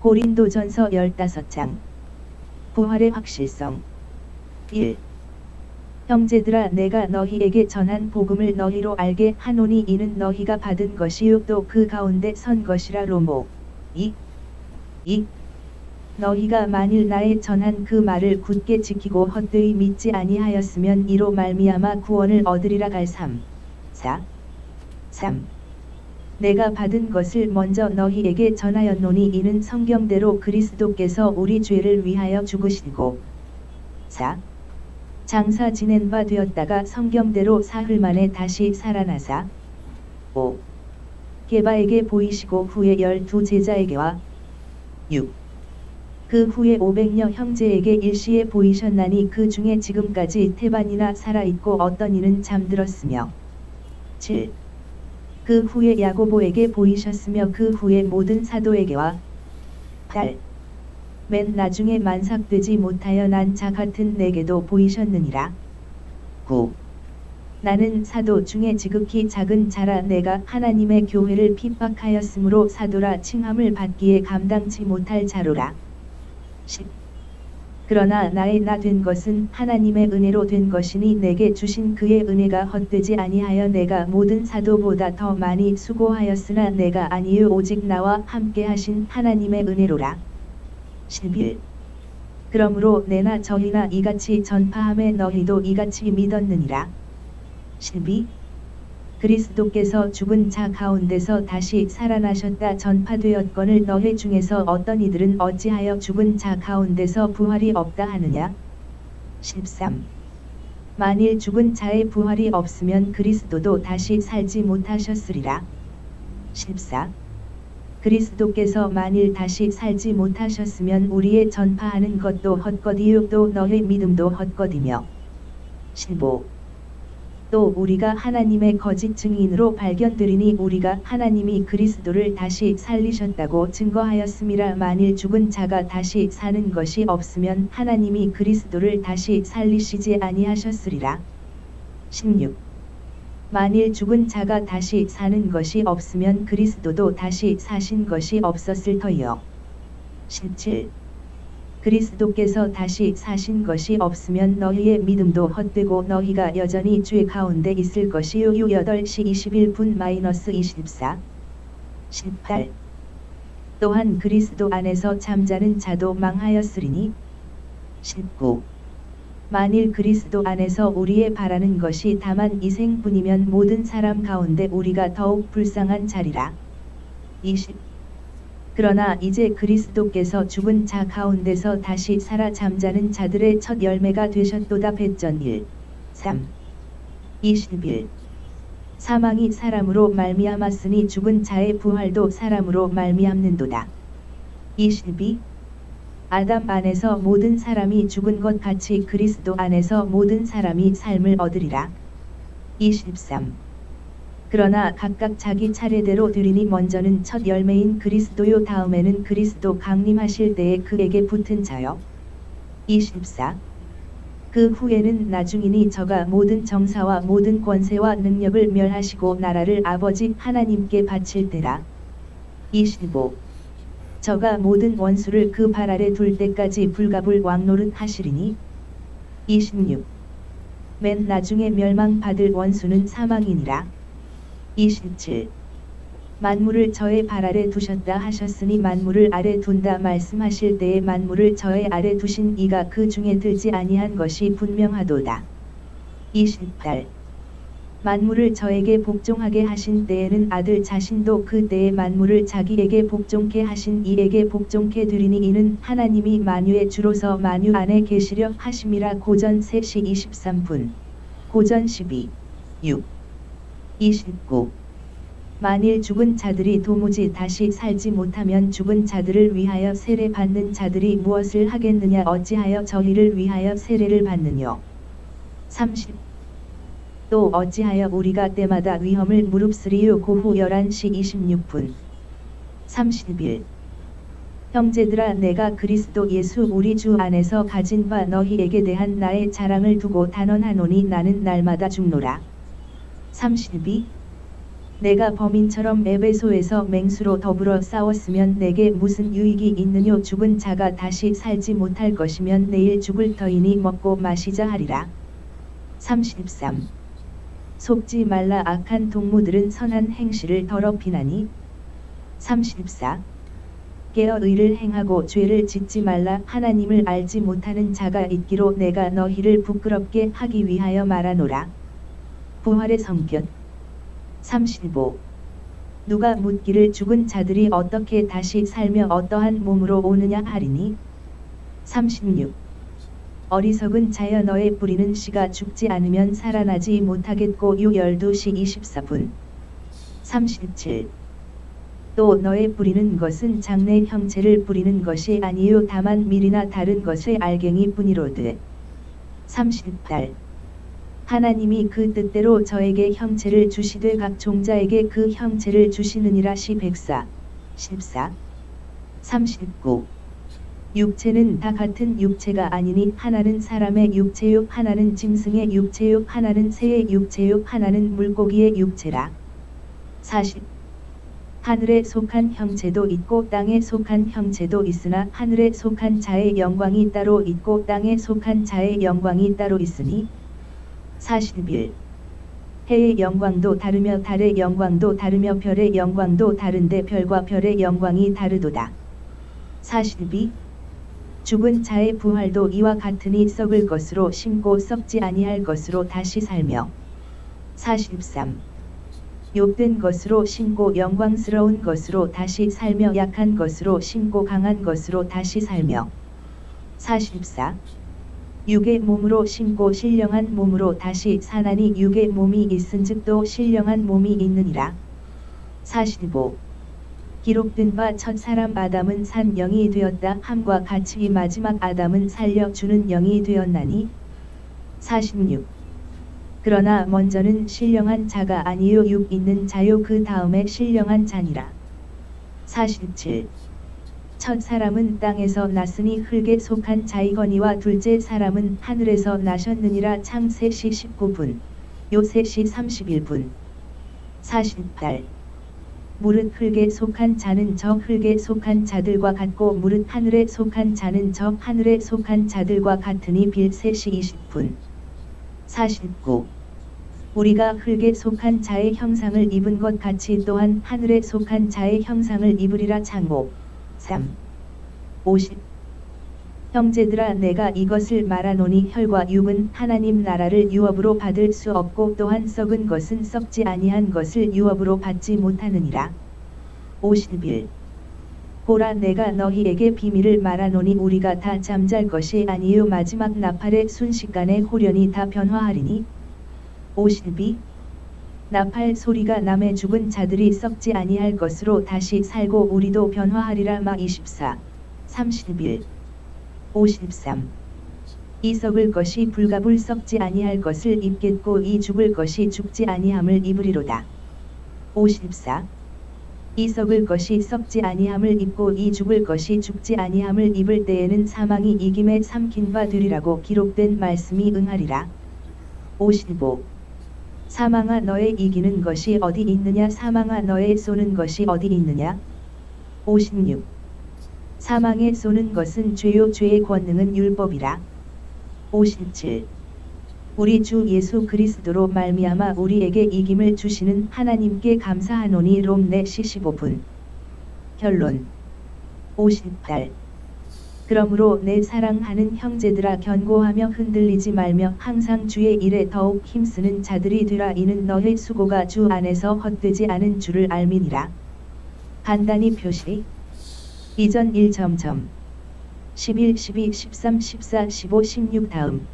고린도전서 15장. 부활의 확실성. 1. 형제들아, 내가 너희에게 전한 복음을 너희로 알게 하노니 이는 너희가 받은 것이요 또 그 가운데 선 것이라. 로모 2. 너희가 만일 나의 전한 그 말을 굳게 지키고 헛되이 믿지 아니하였으면 이로 말미암아 구원을 얻으리라. 갈 3. 내가 받은 것을 먼저 너희에게 전하였노니 이는 성경대로 그리스도께서 우리 죄를 위하여 죽으시고 4. 장사 지낸 바 되었다가 성경대로 사흘 만에 다시 살아나사 5. 게바에게 보이시고 후에 12 제자에게와 6. 그 후에 500여 형제에게 일시에 보이셨나니 그 중에 지금까지 태반이나 살아있고 어떤 이는 잠들었으며 7. 그 후에 야고보에게 보이셨으며 그 후에 모든 사도에게와 8. 맨 나중에 만삭되지 못하여 난 자 같은 내게도 보이셨느니라. 9. 나는 사도 중에 지극히 작은 자라. 내가 하나님의 교회를 핍박하였으므로 사도라 칭함을 받기에 감당치 못할 자로라. 10. 그러나 나의 나 된 것은 하나님의 은혜로 된 것이니 내게 주신 그의 은혜가 헛되지 아니하여 내가 모든 사도보다 더 많이 수고하였으나 내가 아니요 오직 나와 함께 하신 하나님의 은혜로라. 11. 그러므로 내나 저희나 이같이 전파함에 너희도 이같이 믿었느니라. 12. 그리스도께서 죽은 자 가운데서 다시 살아나셨다 전파되었거늘 너희 중에서 어떤 이들은 어찌하여 죽은 자 가운데서 부활이 없다 하느냐. 13. 만일 죽은 자의 부활이 없으면 그리스도도 다시 살지 못하셨으리라. 14. 그리스도께서 만일 다시 살지 못하셨으면 우리의 전파하는 것도 헛것이요 또 너희 믿음도 헛것이며. 15. 또 우리가 하나님의 거짓 증인으로 발견되리니 우리가 하나님이 그리스도를 다시 살리셨다고 증거하였음이라. 만일 죽은 자가 다시 사는 것이 없으면 하나님이 그리스도를 다시 살리시지 아니하셨으리라. 16. 만일 죽은 자가 다시 사는 것이 없으면 그리스도도 다시 사신 것이 없었을 터이요. 17. 그리스도께서 다시 사신 것이 없으면 너희의 믿음도 헛되고 너희가 여전히 죄 가운데 있을 것이요. 8시 21분-24. 18. 또한 그리스도 안에서 잠자는 자도 망하였으리니. 19. 만일 그리스도 안에서 우리의 바라는 것이 다만 이 생뿐이면 모든 사람 가운데 우리가 더욱 불쌍한 자리라. 20. 그러나 이제 그리스도께서 죽은 자 가운데서 다시 살아 잠자는 자들의 첫 열매가 되셨도다. 배전 1. 3. 21. 사망이 사람으로 말미암았으니 죽은 자의 부활도 사람으로 말미암는도다. 22. 아담 안에서 모든 사람이 죽은 것 같이 그리스도 안에서 모든 사람이 삶을 얻으리라. 23. 그러나 각각 자기 차례대로 드리니 먼저는 첫 열매인 그리스도요 다음에는 그리스도 강림하실 때에 그에게 붙은 자요. 24. 그 후에는 나중이니 저가 모든 정사와 모든 권세와 능력을 멸하시고 나라를 아버지 하나님께 바칠 때라. 25. 저가 모든 원수를 그 발 아래 둘 때까지 불가불 왕노릇 하시리니. 26. 맨 나중에 멸망받을 원수는 사망이니라. 27. 만물을 저의 발 아래 두셨다 하셨으니 만물을 아래 둔다 말씀하실 때에 만물을 저의 아래 두신 이가 그 중에 들지 아니한 것이 분명하도다. 28. 만물을 저에게 복종하게 하신 때에는 아들 자신도 그 때에 만물을 자기에게 복종케 하신 이에게 복종케 되리니 이는 하나님이 만유의 주로서 만유 안에 계시려 하심이라. 고전 3시 23분. 고전 12. 6. 29. 만일 죽은 자들이 도무지 다시 살지 못하면 죽은 자들을 위하여 세례 받는 자들이 무엇을 하겠느냐. 어찌하여 저희를 위하여 세례를 받느뇨. 30. 또 어찌하여 우리가 때마다 위험을 무릅쓰리요. 고후 11시 26분. 31. 형제들아, 내가 그리스도 예수 우리 주 안에서 가진 바 너희에게 대한 나의 자랑을 두고 단언하노니 나는 날마다 죽노라. 32. 내가 범인처럼 에베소에서 맹수로 더불어 싸웠으면 내게 무슨 유익이 있느뇨. 죽은 자가 다시 살지 못할 것이면 내일 죽을 터이니 먹고 마시자 하리라. 33. 속지 말라. 악한 동무들은 선한 행실을 더럽히나니. 34. 깨어 의를 행하고 죄를 짓지 말라. 하나님을 알지 못하는 자가 있기로 내가 너희를 부끄럽게 하기 위하여 말하노라. 부활의 성격. 35. 누가 묻기를 죽은 자들이 어떻게 다시 살며 어떠한 몸으로 오느냐 하리니. 36. 어리석은 자여 너의 뿌리는 씨가 죽지 않으면 살아나지 못하겠고. 요 12시 24분. 37. 또 너의 뿌리는 것은 장래 형체를 뿌리는 것이 아니요 다만 밀이나 다른 것의 알갱이 뿐이로되. 38. 하나님이 그 뜻대로 저에게 형체를 주시되 각 종자에게 그 형체를 주시느니라. 시 104. 14. 39. 육체는 다 같은 육체가 아니니 하나는 사람의 육체요 하나는 짐승의 육체요 하나는 새의 육체요 하나는 물고기의 육체라. 40. 하늘에 속한 형체도 있고 땅에 속한 형체도 있으나 하늘에 속한 자의 영광이 따로 있고 땅에 속한 자의 영광이 따로 있으니. 41. 해의 영광도 다르며 달의 영광도 다르며 별의 영광도 다른데 별과 별의 영광이 다르도다. 42. 죽은 자의 부활도 이와 같으니 썩을 것으로 심고 썩지 아니할 것으로 다시 살며. 43. 욕된 것으로 심고 영광스러운 것으로 다시 살며 약한 것으로 심고 강한 것으로 다시 살며. 44. 육의 몸으로 심고 신령한 몸으로 다시 사나니 육의 몸이 있은즉 또 신령한 몸이 있느니라. 45. 기록된 바 첫사람 아담은 산 영이 되었다 함과 같이 이 마지막 아담은 살려주는 영이 되었나니. 46. 그러나 먼저는 신령한 자가 아니요 육 있는 자요 그 다음에 신령한 자니라. 47. 첫 사람은 땅에서 났으니 흙에 속한 자이거니와 둘째 사람은 하늘에서 나셨느니라. 창세 시 19분. 요새 시 31분. 48. 무릇 흙에 속한 자는 저 흙에 속한 자들과 같고 무릇 하늘에 속한 자는 저 하늘에 속한 자들과 같으니 빌 3시 20분. 49. 우리가 흙에 속한 자의 형상을 입은 것 같이 또한 하늘에 속한 자의 형상을 입으리라. 창고 3. 50. 형제들아 내가 이것을 말하노니 혈과 육은 하나님 나라를 유업으로 받을 수 없고 또한 썩은 것은 썩지 아니한 것을 유업으로 받지 못하느니라. 51. 보라 내가 너희에게 비밀을 말하노니 우리가 다 잠잘 것이 아니요 마지막 나팔의 순식간에 홀연히 다 변화하리니. 52. 나팔 소리가 남의 죽은 자들이 썩지 아니할 것으로 다시 살고 우리도 변화하리라. 막 24. 31. 53. 이 썩을 것이 불갑을 썩지 아니할 것을 입겠고 이 죽을 것이 죽지 아니함을 입으리로다. 54. 이 썩을 것이 썩지 아니함을 입고 이 죽을 것이 죽지 아니함을 입을 때에는 사망이 이김에 삼킨 바 되리라고 기록된 말씀이 응하리라. 55. 사망아 너의 이기는 것이 어디 있느냐 사망아 너의 쏘는 것이 어디 있느냐. 56. 사망에 쏘는 것은 죄요 죄의 권능은 율법이라. 57. 우리 주 예수 그리스도로 말미암아 우리에게 이김을 주시는 하나님께 감사하노니. 롬 4시 15분. 결론. 58. 그러므로 내 사랑하는 형제들아 견고하며 흔들리지 말며 항상 주의 일에 더욱 힘쓰는 자들이 되라. 이는 너의 수고가 주 안에서 헛되지 않은 줄을 알미니라. 간단히 표시. 이전 1. 11, 12, 13, 14, 15, 16 다음.